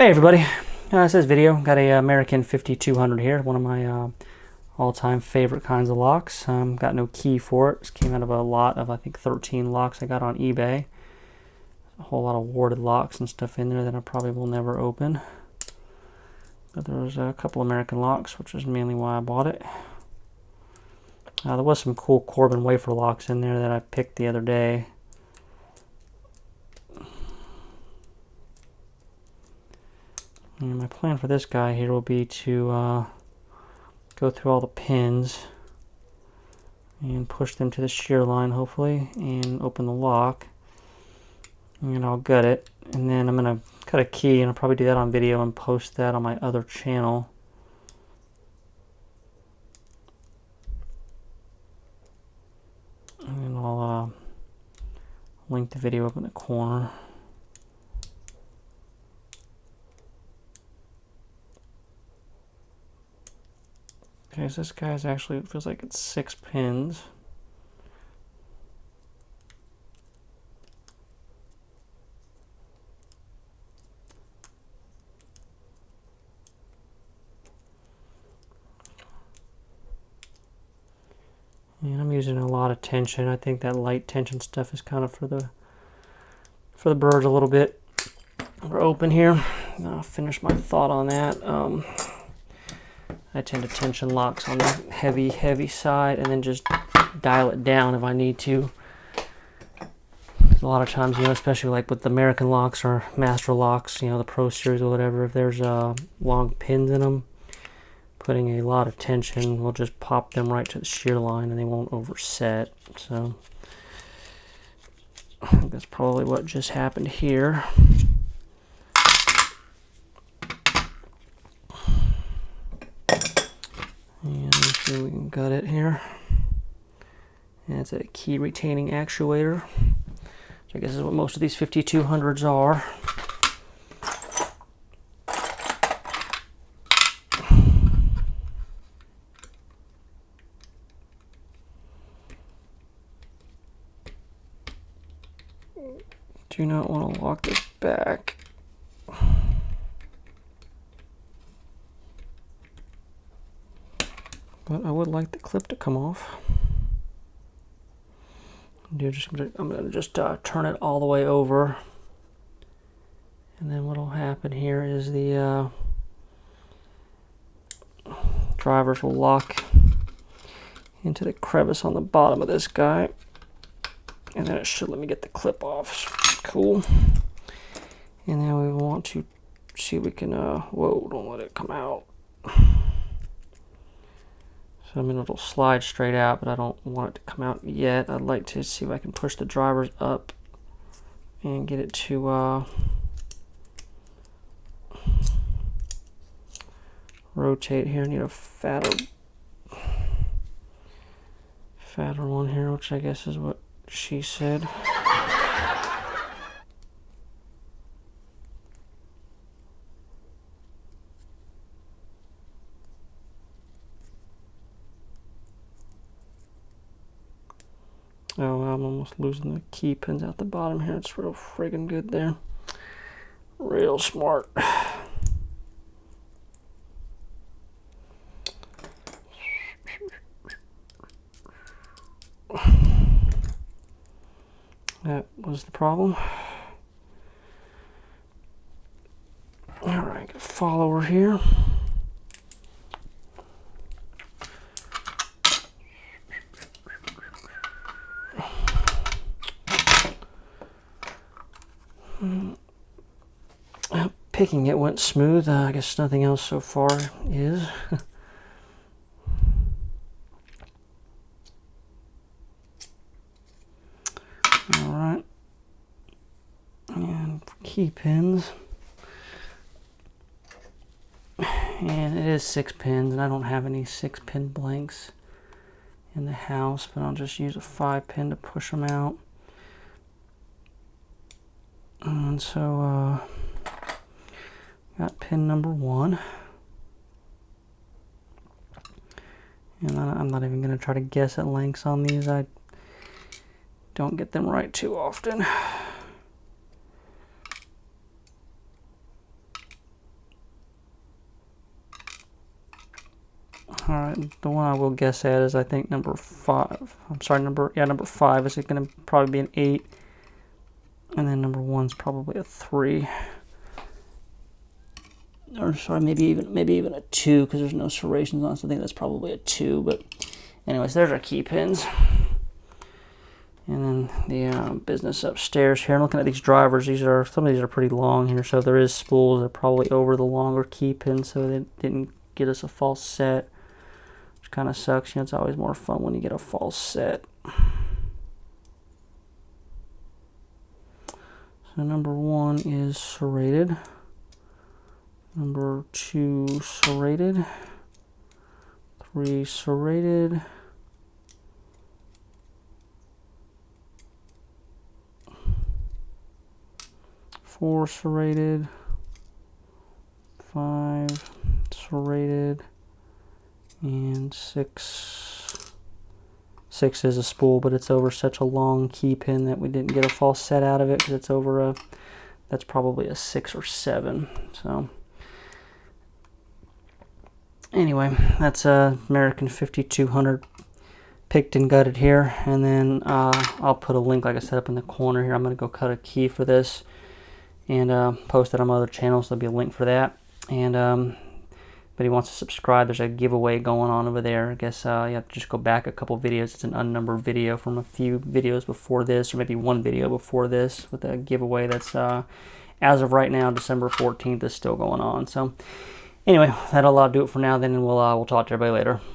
Hey everybody, this is video. Got a American 5200 here, one of my all-time favorite kinds of locks. Got no key for it. This came out of a lot of, I think, 13 locks I got on eBay. A whole lot of warded locks and stuff in there that I probably will never open. But there was a couple American locks, which is mainly why I bought it. There was some cool Corbin wafer locks in there that I picked the other day. And my plan for this guy here will be to go through all the pins and push them to the shear line, hopefully, and open the lock. And I'll gut it. And then I'm going to cut a key, and I'll probably do that on video and post that on my other channel. And I'll link the video up in the corner. Okay, so this guy's actually, it feels like it's 6 pins. And I'm using a lot of tension. I think that light tension stuff is kind of for the birds a little bit. We're open here. I'll finish my thought on that. I tend to tension locks on the heavy side and then just dial it down if I need to. A lot of times, you know, especially like with the American locks or master locks, you know, the Pro Series or whatever, if there's long pins in them, putting a lot of tension will just pop them right to the shear line and they won't overset. So I think that's probably what just happened here. And let's see if we can gut it here. And it's a key retaining actuator, which I guess is what most of these 5200s are. Do not want to lock this back. But I would like the clip to come off. I'm going to just turn it all the way over. And then what will happen here is the drivers will lock into the crevice on the bottom of this guy. And then it should let me get the clip off. Cool. And then we want to see if we can, whoa, don't let it come out. So I mean, it'll slide straight out, but I don't want it to come out yet. I'd like to see if I can push the drivers up and get it to rotate here. I need a fatter one here, which I guess is what she said. Oh, I'm almost losing the key pins out the bottom here. It's real friggin' good there. Real smart. That was the problem. Alright, got a follower here. Picking it went smooth. I guess nothing else so far is. Alright. And key pins. And it is 6 pins, and I don't have any 6-pin blanks in the house, but I'll just use a 5-pin to push them out. And so, got pin number 1. And I'm not even going to try to guess at lengths on these. I don't get them right too often. All right, the one I will guess at is I think number 5. I'm sorry, number 5 is going to probably be an 8, and then number 1's probably a 3, or sorry, maybe even a 2 because there's no serrations on it. So I think that's probably a 2. But anyways, there's our key pins, and then the business upstairs here. And looking at these drivers, some of these are pretty long here, so if there is spools, they're probably over the longer key pins, so they didn't get us a false set. Kind of sucks. It's always more fun when you get a false set. So number 1 is serrated. Number 2 serrated. 3 serrated. 4 serrated. 5 serrated. And 6 is a spool, but it's over such a long key pin that we didn't get a false set out of it because it's over that's probably a 6 or 7. So anyway, that's American 5200 picked and gutted here. And then I'll put a link, like I said, up in the corner here. I'm going to go cut a key for this and post it on my other channels. There'll be a link for that. And but he wants to subscribe, there's a giveaway going on over there. I guess you have to just go back a couple videos. It's an unnumbered video from a few videos before this, or maybe one video before this, with a giveaway that's as of right now, December 14th, is still going on. So anyway, that'll do it for now then, and we'll talk to everybody later.